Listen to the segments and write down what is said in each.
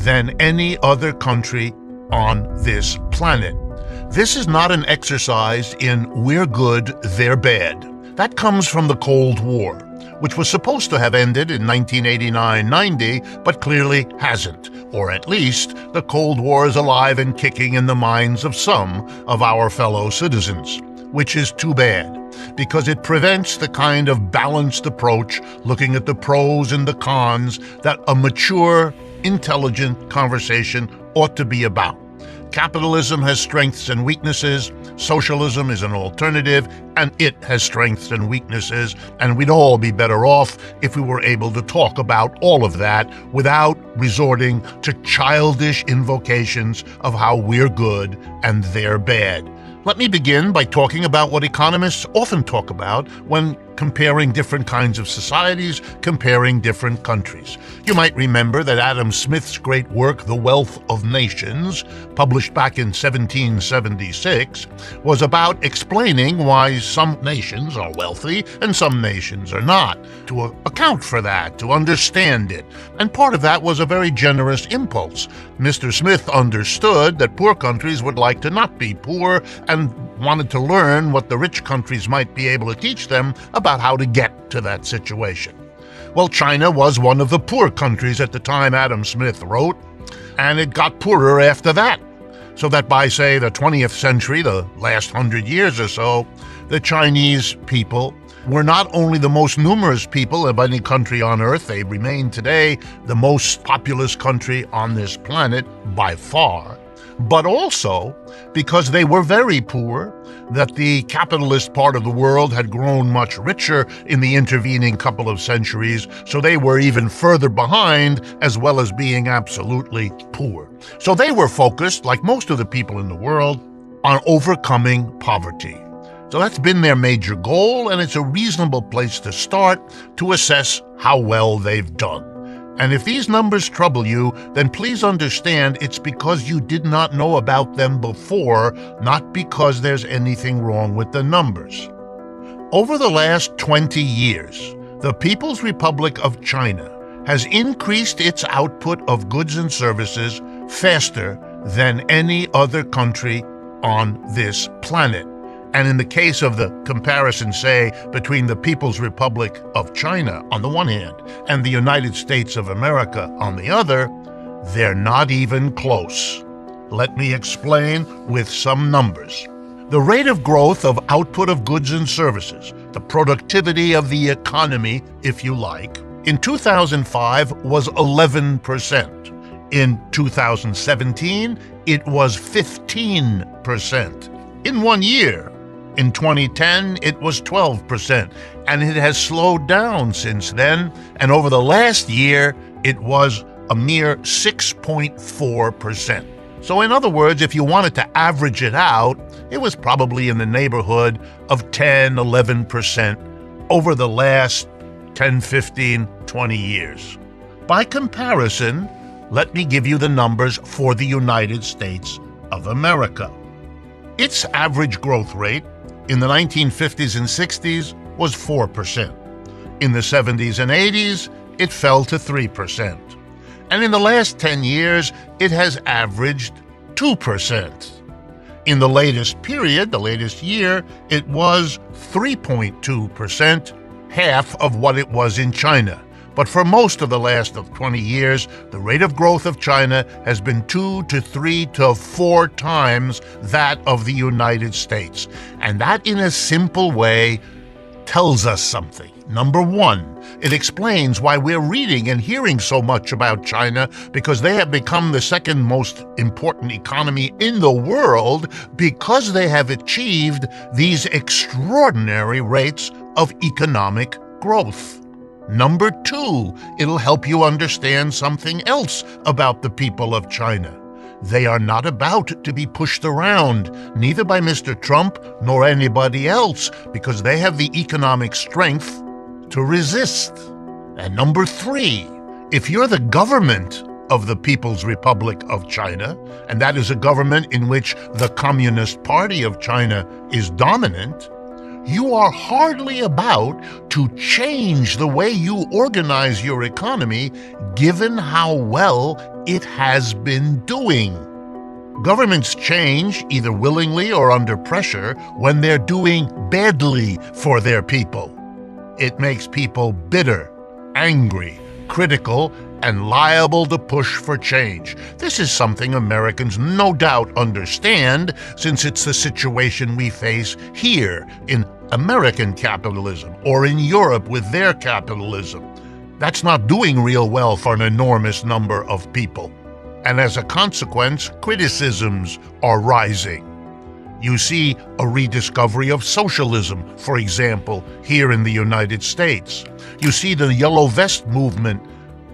than any other country on this planet. This is not an exercise in we're good, they're bad. That comes from the Cold War, which was supposed to have ended in 1989-90, but clearly hasn't. Or at least, the Cold War is alive and kicking in the minds of some of our fellow citizens, which is too bad, because it prevents the kind of balanced approach, looking at the pros and the cons, that a mature, intelligent conversation ought to be about. Capitalism has strengths and weaknesses, socialism is an alternative, and it has strengths and weaknesses, and we'd all be better off if we were able to talk about all of that without resorting to childish invocations of how we're good and they're bad. Let me begin by talking about what economists often talk about when comparing different kinds of societies, comparing different countries. You might remember that Adam Smith's great work, The Wealth of Nations, published back in 1776, was about explaining why some nations are wealthy and some nations are not, to account for that, to understand it. And part of that was a very generous impulse. Mr. Smith understood that poor countries would like to not be poor and wanted to learn what the rich countries might be able to teach them about how to get to that situation. Well, China was one of the poor countries at the time Adam Smith wrote, and it got poorer after that. So that by, say, the 20th century, the last 100 years or so, the Chinese people were not only the most numerous people of any country on Earth, they remain today the most populous country on this planet by far, but also because they were very poor, that the capitalist part of the world had grown much richer in the intervening couple of centuries, so they were even further behind, as well as being absolutely poor. So they were focused, like most of the people in the world, on overcoming poverty. So that's been their major goal, and it's a reasonable place to start to assess how well they've done. And if these numbers trouble you, then please understand it's because you did not know about them before, not because there's anything wrong with the numbers. Over the last 20 years, the People's Republic of China has increased its output of goods and services faster than any other country on this planet. And in the case of the comparison, say, between the People's Republic of China on the one hand and the United States of America on the other, they're not even close. Let me explain with some numbers. The rate of growth of output of goods and services, the productivity of the economy, if you like, in 2005 was 11%. In 2017, it was 15%. In 1 year, in 2010, it was 12%, and it has slowed down since then, and over the last year, it was a mere 6.4%. So in other words, if you wanted to average it out, it was probably in the neighborhood of 10, 11% over the last 10, 15, 20 years. By comparison, let me give you the numbers for the United States of America. Its average growth rate in the 1950s and 60s was 4%. In the 70s and 80s, it fell to 3%. And in the last 10 years, it has averaged 2%. In the latest period, the latest year, it was 3.2%, half of what it was in China. But for most of the last 20 years, the rate of growth of China has been 2 to 3 to 4 times that of the United States. And that, in a simple way, tells us something. Number one, it explains why we're reading and hearing so much about China, because they have become the second most important economy in the world because they have achieved these extraordinary rates of economic growth. Number two, it'll help you understand something else about the people of China. They are not about to be pushed around, neither by Mr. Trump nor anybody else, because they have the economic strength to resist. And number three, if you're the government of the People's Republic of China, and that is a government in which the Communist Party of China is dominant, you are hardly about to change the way you organize your economy given how well it has been doing. Governments change, either willingly or under pressure, when they're doing badly for their people. It makes people bitter, angry, critical, and liable to push for change. This is something Americans no doubt understand, since it's the situation we face here in American capitalism or in Europe with their capitalism. That's not doing real well for an enormous number of people. And as a consequence, criticisms are rising. You see a rediscovery of socialism, for example, here in the United States. You see the Yellow Vest movement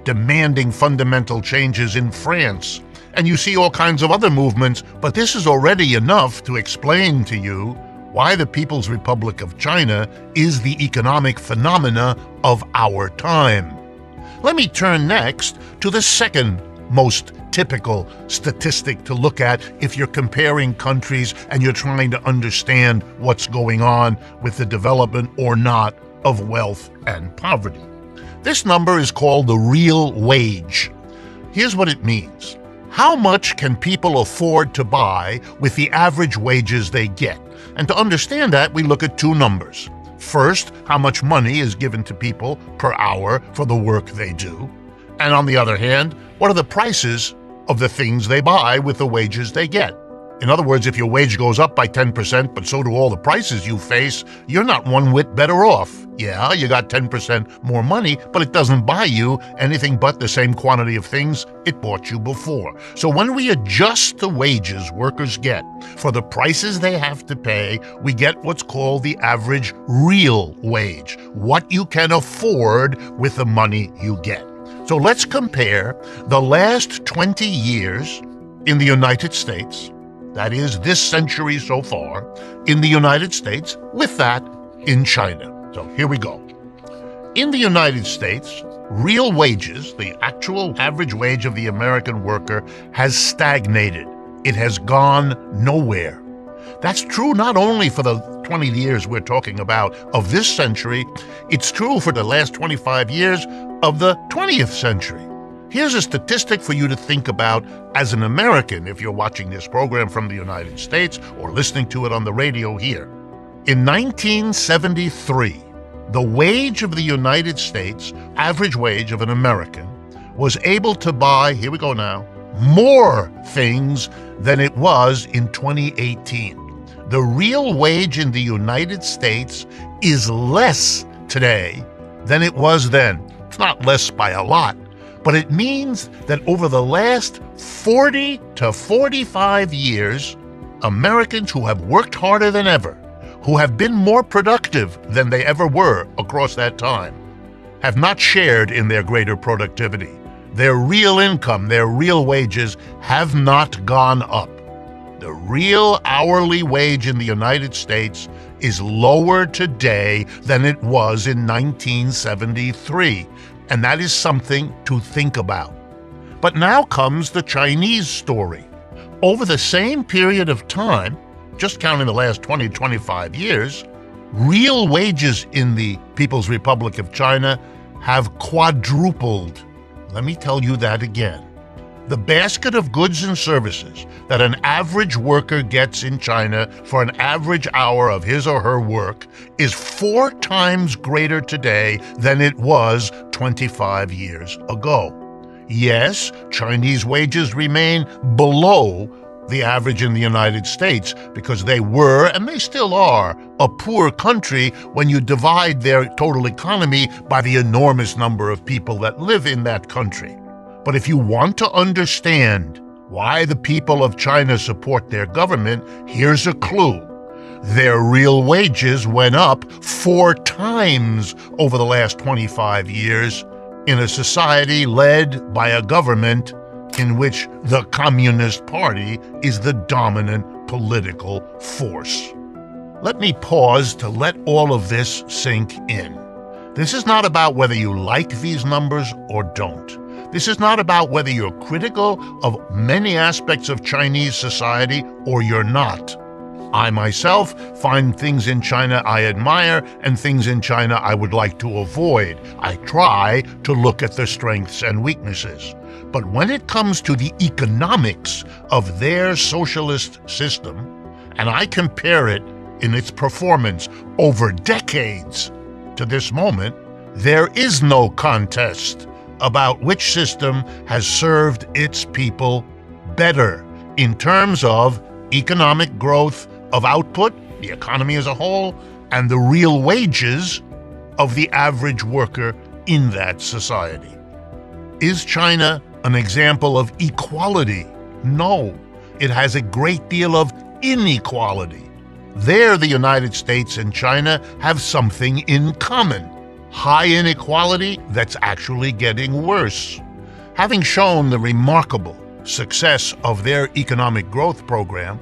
demanding fundamental changes in France. And you see all kinds of other movements, but this is already enough to explain to you why the People's Republic of China is the economic phenomena of our time. Let me turn next to the second most typical statistic to look at if you're comparing countries and you're trying to understand what's going on with the development or not of wealth and poverty. This number is called the real wage. Here's what it means. How much can people afford to buy with the average wages they get? And to understand that, we look at two numbers. First, how much money is given to people per hour for the work they do. And on the other hand, what are the prices of the things they buy with the wages they get? In other words, if your wage goes up by 10%, but so do all the prices you face, you're not one whit better off. Yeah, you got 10% more money, but it doesn't buy you anything but the same quantity of things it bought you before. So when we adjust the wages workers get for the prices they have to pay, we get what's called the average real wage, what you can afford with the money you get. So let's compare the last 20 years in the United States, that is, this century so far, in the United States, with that in China. So here we go. In the United States, real wages, the actual average wage of the American worker, has stagnated. It has gone nowhere. That's true not only for the 20 years we're talking about of this century, it's true for the last 25 years of the 20th century. Here's a statistic for you to think about as an American if you're watching this program from the United States or listening to it on the radio here. In 1973, the wage of the United States, average wage of an American, was able to buy, here we go now, more things than it was in 2018. The real wage in the United States is less today than it was then. It's not less by a lot, but it means that over the last 40 to 45 years, Americans who have worked harder than ever, who have been more productive than they ever were across that time, have not shared in their greater productivity. Their real income, their real wages have not gone up. The real hourly wage in the United States is lower today than it was in 1973, and that is something to think about. But now comes the Chinese story. Over the same period of time, just counting the last 20-25 years, real wages in the People's Republic of China have quadrupled. Let me tell you that again. The basket of goods and services that an average worker gets in China for an average hour of his or her work is 4 times greater today than it was 25 years ago. Yes, Chinese wages remain below the average in the United States because they were, and they still are, a poor country when you divide their total economy by the enormous number of people that live in that country. But if you want to understand why the people of China support their government, here's a clue. Their real wages went up 4 times over the last 25 years in a society led by a government in which the Communist Party is the dominant political force. Let me pause to let all of this sink in. This is not about whether you like these numbers or don't. This is not about whether you're critical of many aspects of Chinese society or you're not. I myself find things in China I admire and things in China I would like to avoid. I try to look at their strengths and weaknesses. But when it comes to the economics of their socialist system, and I compare it in its performance over decades to this moment, there is no contest about which system has served its people better in terms of economic growth of output, the economy as a whole, and the real wages of the average worker in that society. Is China an example of equality? No, it has a great deal of inequality. There, the United States and China have something in common: high inequality that's actually getting worse. Having shown the remarkable success of their economic growth program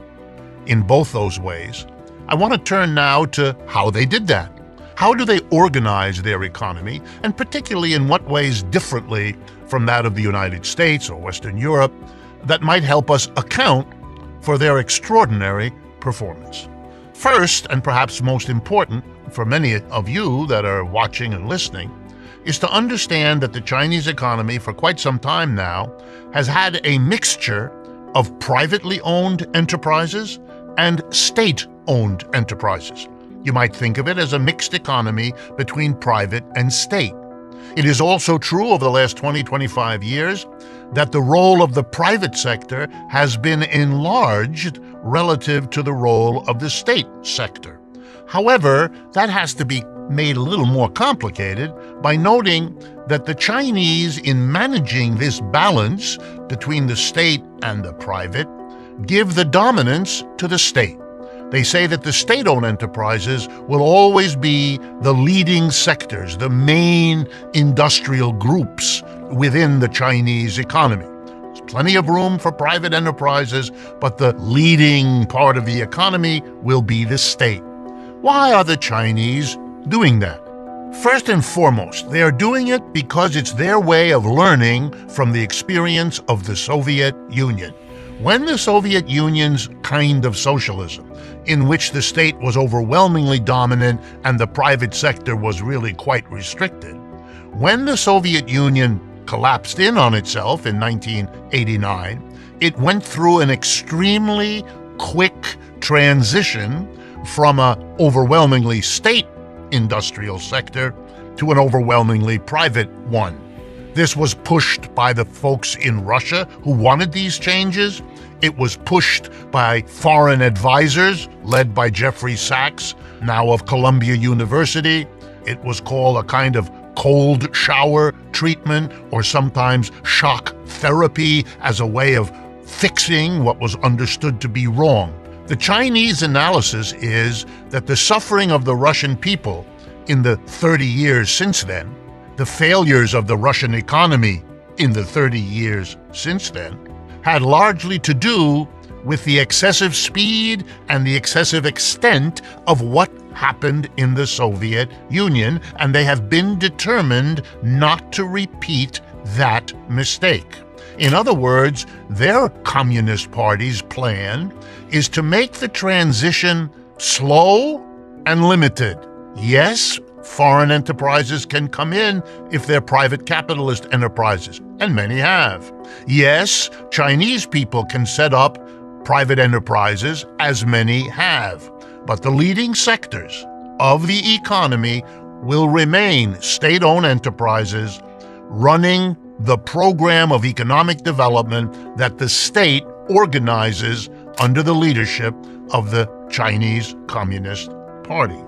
in both those ways, I want to turn now to how they did that. How do they organize their economy, and particularly in what ways differently from that of the United States or Western Europe that might help us account for their extraordinary performance? First, and perhaps most important for many of you that are watching and listening, is to understand that the Chinese economy for quite some time now has had a mixture of privately owned enterprises and state-owned enterprises. You might think of it as a mixed economy between private and state. It is also true over the last 20-25 years that the role of the private sector has been enlarged relative to the role of the state sector. However, that has to be made a little more complicated by noting that the Chinese, in managing this balance between the state and the private, give the dominance to the state. They say that the state-owned enterprises will always be the leading sectors, the main industrial groups within the Chinese economy. There's plenty of room for private enterprises, but the leading part of the economy will be the state. Why are the Chinese doing that? First and foremost, they are doing it because it's their way of learning from the experience of the Soviet Union. When the Soviet Union's kind of socialism, in which the state was overwhelmingly dominant and the private sector was really quite restricted, when the Soviet Union collapsed in on itself in 1989, it went through an extremely quick transition from an overwhelmingly state industrial sector to an overwhelmingly private one. This was pushed by the folks in Russia who wanted these changes. It was pushed by foreign advisors led by Jeffrey Sachs, now of Columbia University. It was called a kind of cold shower treatment, or sometimes shock therapy, as a way of fixing what was understood to be wrong. The Chinese analysis is that the suffering of the Russian people in the 30 years since then, the failures of the Russian economy in the 30 years since then, had largely to do with the excessive speed and the excessive extent of what happened in the Soviet Union, and they have been determined not to repeat that mistake. In other words, their Communist Party's plan is to make the transition slow and limited. Yes, foreign enterprises can come in if they're private capitalist enterprises, and many have. Yes, Chinese people can set up private enterprises, as many have. But the leading sectors of the economy will remain state-owned enterprises running the program of economic development that the state organizes under the leadership of the Chinese Communist Party.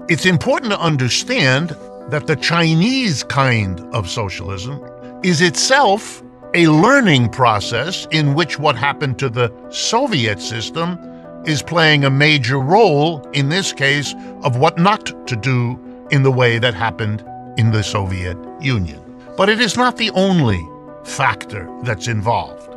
It's important to understand that the Chinese kind of socialism is itself a learning process in which what happened to the Soviet system is playing a major role, in this case, of what not to do in the way that happened in the Soviet Union. But it is not the only factor that's involved.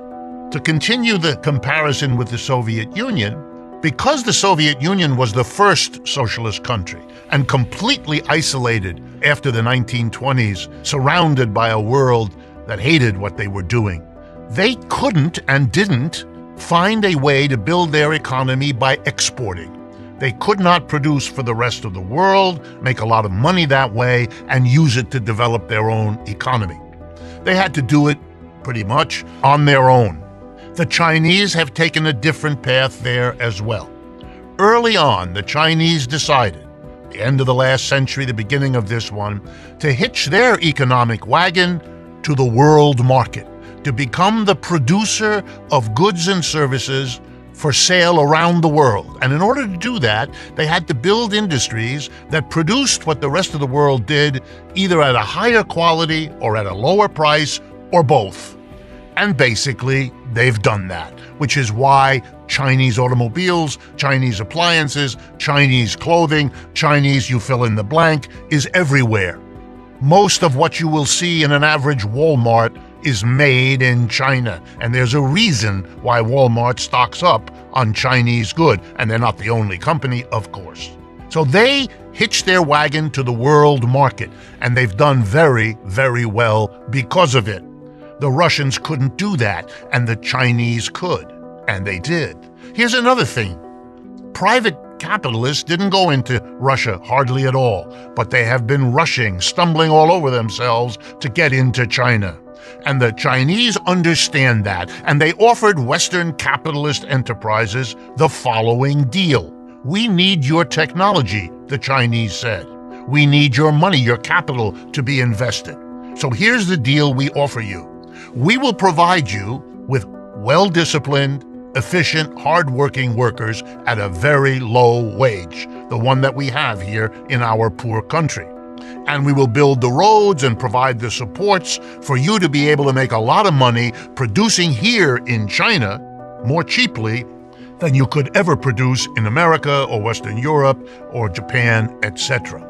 To continue the comparison with the Soviet Union, because the Soviet Union was the first socialist country and completely isolated after the 1920s, surrounded by a world that hated what they were doing, they couldn't and didn't find a way to build their economy by exporting. They could not produce for the rest of the world, make a lot of money that way, and use it to develop their own economy. They had to do it pretty much on their own. The Chinese have taken a different path there as well. Early on, the Chinese decided, the end of the last century, the beginning of this one, to hitch their economic wagon to the world market, to become the producer of goods and services for sale around the world. And in order to do that, they had to build industries that produced what the rest of the world did, either at a higher quality or at a lower price, or both. And basically, they've done that, which is why Chinese automobiles, Chinese appliances, Chinese clothing, Chinese you fill in the blank, is everywhere. Most of what you will see in an average Walmart is made in China, and there's a reason why Walmart stocks up on Chinese good, and they're not the only company, of course. So they hitched their wagon to the world market, and they've done very, very well because of it. The Russians couldn't do that, and the Chinese could, and they did. Here's another thing. Private capitalists didn't go into Russia hardly at all, but they have been rushing, stumbling all over themselves to get into China. And the Chinese understand that, and they offered Western capitalist enterprises the following deal. We need your technology, the Chinese said. We need your money, your capital, to be invested. So here's the deal we offer you. We will provide you with well-disciplined, efficient, hard-working workers at a very low wage, the one that we have here in our poor country. And we will build the roads and provide the supports for you to be able to make a lot of money producing here in China more cheaply than you could ever produce in America or Western Europe or Japan, etc.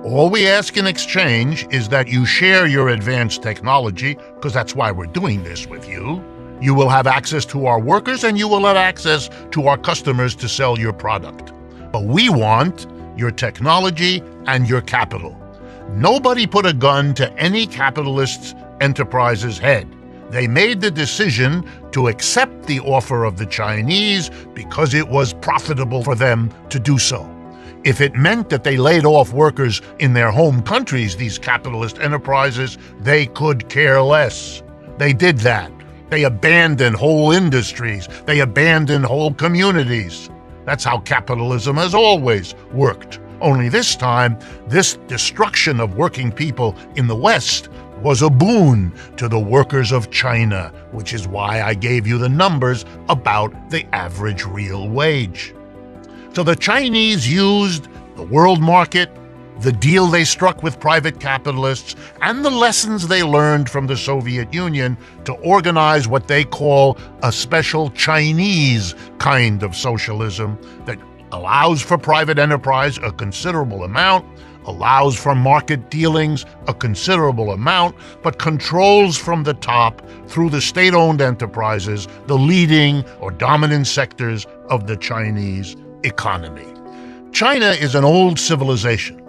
All we ask in exchange is that you share your advanced technology, because that's why we're doing this with you. You will have access to our workers and you will have access to our customers to sell your product. But we want your technology and your capital. Nobody put a gun to any capitalist's enterprise's head. They made the decision to accept the offer of the Chinese because it was profitable for them to do so. If it meant that they laid off workers in their home countries, these capitalist enterprises, they could care less. They did that. They abandoned whole industries. They abandoned whole communities. That's how capitalism has always worked. Only this time, this destruction of working people in the West was a boon to the workers of China, which is why I gave you the numbers about the average real wage. So the Chinese used the world market, the deal they struck with private capitalists, and the lessons they learned from the Soviet Union to organize what they call a special Chinese kind of socialism that allows for private enterprise a considerable amount, allows for market dealings a considerable amount, but controls from the top through the state-owned enterprises the leading or dominant sectors of the Chinese economy. China is an old civilization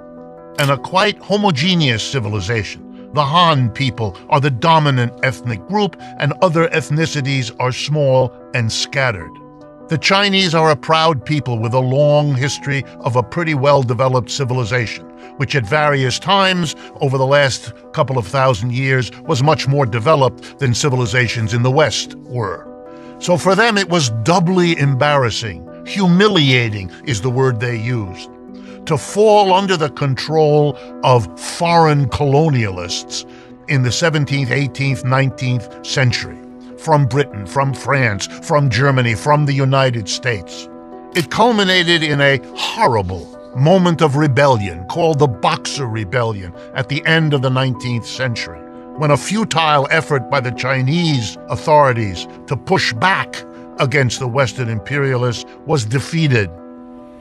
and a quite homogeneous civilization. The Han people are the dominant ethnic group and other ethnicities are small and scattered. The Chinese are a proud people with a long history of a pretty well-developed civilization, which at various times over the last couple of thousand years was much more developed than civilizations in the West were. So for them it was doubly embarrassing, humiliating is the word they used, to fall under the control of foreign colonialists in the 17th, 18th, 19th century. From Britain, from France, from Germany, from the United States. It culminated in a horrible moment of rebellion called the Boxer Rebellion at the end of the 19th century, when a futile effort by the Chinese authorities to push back against the Western imperialists was defeated.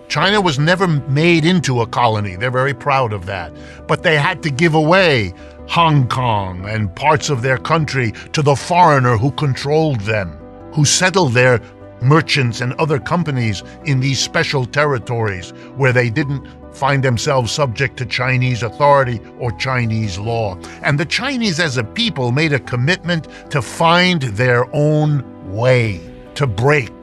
China was never made into a colony. They're very proud of that. But they had to give away Hong Kong and parts of their country to the foreigner who controlled them, who settled their merchants and other companies in these special territories where they didn't find themselves subject to Chinese authority or Chinese law. And the Chinese as a people made a commitment to find their own way. to break,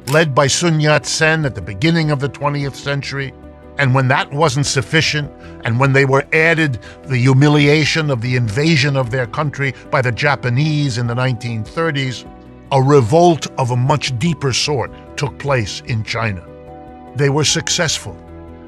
led by Sun Yat-sen at the beginning of the 20th century. And when that wasn't sufficient, and when they were added the humiliation of the invasion of their country by the Japanese in the 1930s, a revolt of a much deeper sort took place in China. They were successful.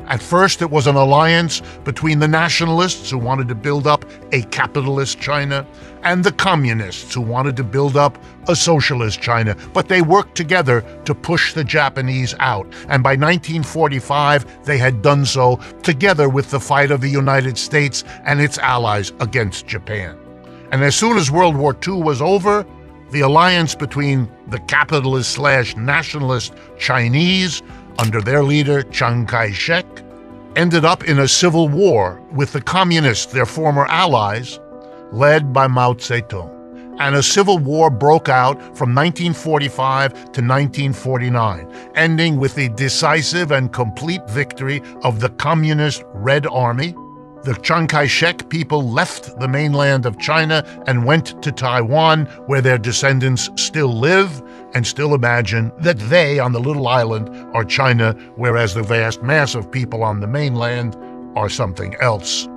At first, it was an alliance between the nationalists who wanted to build up a capitalist China and the communists who wanted to build up a socialist China. But they worked together to push the Japanese out. And by 1945, they had done so together with the fight of the United States and its allies against Japan. And as soon as World War II was over, the alliance between the capitalist/nationalist Chinese under their leader Chiang Kai-shek ended up in a civil war with the communists, their former allies, led by Mao Zedong. And a civil war broke out from 1945 to 1949, ending with the decisive and complete victory of the communist Red Army. The Chiang Kai-shek people left the mainland of China and went to Taiwan, where their descendants still live and still imagine that they, on the little island, are China, whereas the vast mass of people on the mainland are something else.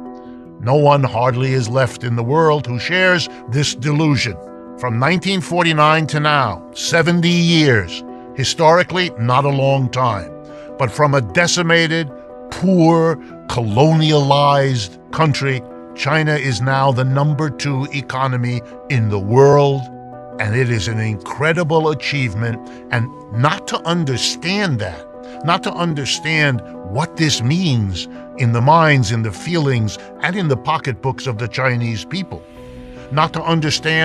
No one hardly is left in the world who shares this delusion. From 1949 to now, 70 years, historically not a long time, but from a decimated, poor, colonialized country, China is now the #2 economy in the world, and it is an incredible achievement. And not to understand that, not to understand what this means in the minds, in the feelings, and in the pocketbooks of the Chinese people, not to understand